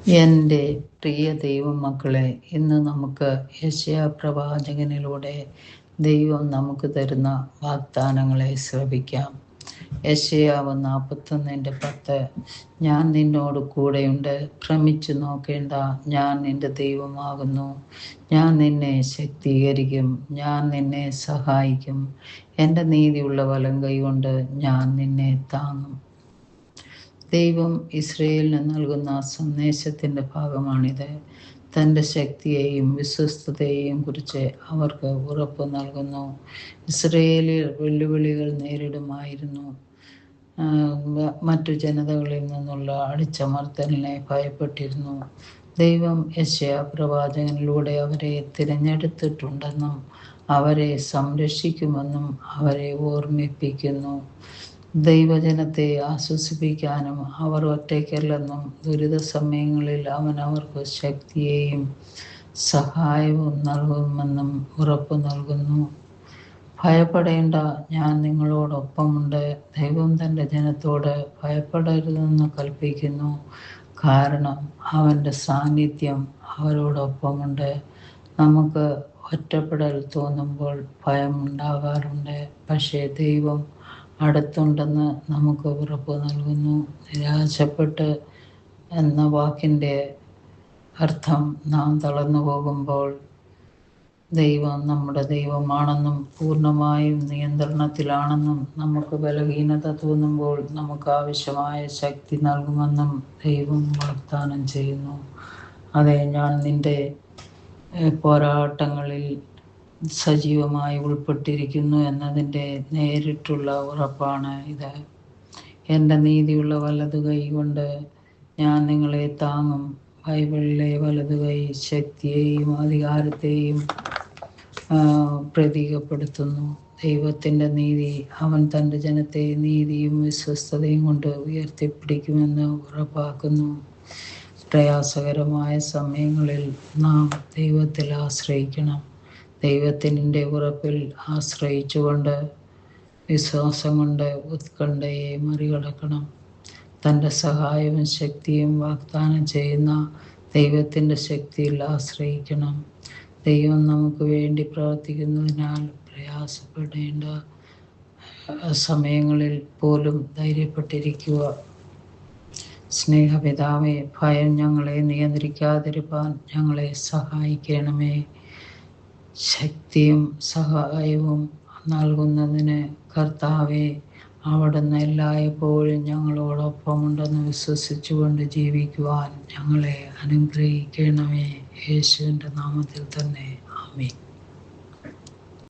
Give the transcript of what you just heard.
എൻ്റെ പ്രിയ ദൈവമക്കളെ, ഇന്ന് നമുക്ക് യെശയ്യാ പ്രവാചകനിലൂടെ ദൈവം നമുക്ക് തരുന്ന വാഗ്ദാനങ്ങളെ ശ്രവിക്കാം. യെശയ്യാവ് 41:10. ഞാൻ നിന്നോട് കൂടെയുണ്ട്, ഭ്രമിച്ചു നോക്കേണ്ട, ഞാൻ നിന്റെ ദൈവമാകുന്നു. ഞാൻ നിന്നെ ശക്തീകരിക്കും, ഞാൻ നിന്നെ സഹായിക്കും, എൻ്റെ നീതിയുള്ള വലം കൈകൊണ്ട് ഞാൻ നിന്നെ താങ്ങും. ദൈവം ഇസ്രയേലിന് നൽകുന്ന സന്ദേശത്തിൻ്റെ ഭാഗമാണിത്. തൻ്റെ ശക്തിയെയും വിശ്വസ്തതയെയും കുറിച്ച് അവർക്ക് ഉറപ്പ് നൽകുന്നു. ഇസ്രയേലിൽ വെല്ലുവിളികൾ നേരിടുമായിരുന്നു. മറ്റു ജനതകളിൽ നിന്നുള്ള അടിച്ചമർത്തലിനെ ഭയപ്പെട്ടിരുന്നു. ദൈവം യെശയ്യാ പ്രവാചകനിലൂടെ അവരെ തിരഞ്ഞെടുത്തിട്ടുണ്ടെന്നും അവരെ സംരക്ഷിക്കുമെന്നും അവരെ ഓർമ്മിപ്പിക്കുന്നു. ദൈവജനത്തെ ആശ്വസിപ്പിക്കാനും അവർ ഒറ്റയ്ക്കല്ലെന്നും ദുരിത സമയങ്ങളിൽ അവൻ അവർക്ക് ശക്തിയെയും സഹായവും നൽകുമെന്നും ഉറപ്പു നൽകുന്നു. ഭയപ്പെടേണ്ട, ഞാൻ നിങ്ങളോടൊപ്പമുണ്ട്. ദൈവം തൻ്റെ ജനത്തോട് ഭയപ്പെടരുതെന്ന് കൽപ്പിക്കുന്നു. കാരണം അവൻ്റെ സാന്നിധ്യം അവരോടൊപ്പമുണ്ട്. നമുക്ക് ഒറ്റപ്പെടൽ തോന്നുമ്പോൾ ഭയമുണ്ടാകാറുണ്ട്. പക്ഷേ ദൈവം അടുത്തുണ്ടെന്ന് നമുക്ക് ഉറപ്പ് നൽകുന്നു. നിരാശപ്പെട്ട് എന്ന വാക്കിൻ്റെ അർത്ഥം നാം തളർന്നു പോകുമ്പോൾ ദൈവം നമ്മുടെ ദൈവമാണെന്നും പൂർണ്ണമായും നിയന്ത്രണത്തിലാണെന്നും നമുക്ക് ബലഹീനത തോന്നുമ്പോൾ നമുക്ക് ആവശ്യമായ ശക്തി നൽകുമെന്നും ദൈവം വാഗ്ദാനം ചെയ്യുന്നു. അതെ, ഞാൻ നിന്റെ പോരാട്ടങ്ങളിൽ സജീവമായി ഉൾപ്പെട്ടിരിക്കുന്നു എന്നതിൻ്റെ നേരിട്ടുള്ള ഉറപ്പാണ് ഇത്. എൻ്റെ നീതിയുള്ള വലതുകൈ കൊണ്ട് ഞാൻ നിങ്ങളെ താങ്ങും. ബൈബിളിലെ വലതുകൈ ശക്തിയെയും അധികാരത്തെയും പ്രതീകപ്പെടുത്തുന്നു. ദൈവത്തിൻ്റെ നീതി, അവൻ തൻ്റെ ജനത്തെ നീതിയും വിശ്വസ്തതയും കൊണ്ട് ഉയർത്തിപ്പിടിക്കുമെന്ന് ഉറപ്പാക്കുന്നു. പ്രയാസകരമായ സമയങ്ങളിൽ നാം ദൈവത്തിൽ ആശ്രയിക്കണം. ദൈവത്തിൻ്റെ ഉറപ്പിൽ ആശ്രയിച്ചുകൊണ്ട് വിശ്വാസം കൊണ്ട് ഉത്കണ്ഠയെ മറികടക്കണം. തൻ്റെ സഹായവും ശക്തിയും വാഗ്ദാനം ചെയ്യുന്ന ദൈവത്തിൻ്റെ ശക്തിയിൽ ആശ്രയിക്കണം. ദൈവം നമുക്ക് വേണ്ടി പ്രവർത്തിക്കുന്നതിനാൽ പ്രയാസപ്പെടേണ്ട സമയങ്ങളിൽ പോലും ധൈര്യപ്പെട്ടിരിക്കുക. സ്നേഹപിതാവേ, ഭയം ഞങ്ങളെ നിയന്ത്രിക്കാതിരിക്കാൻ ഞങ്ങളെ സഹായിക്കണമേ. ശക്തിയും സഹായവും നൽകുന്നതിന് കർത്താവേ, അവിടുന്ന് എല്ലായ്പ്പോഴും ഞങ്ങളോടൊപ്പമുണ്ടെന്ന് വിശ്വസിച്ചുകൊണ്ട് ജീവിക്കുവാൻ ഞങ്ങളെ അനുഗ്രഹിക്കണമേ. യേശുവിൻ്റെ നാമത്തിൽ തന്നെ, ആമേൻ.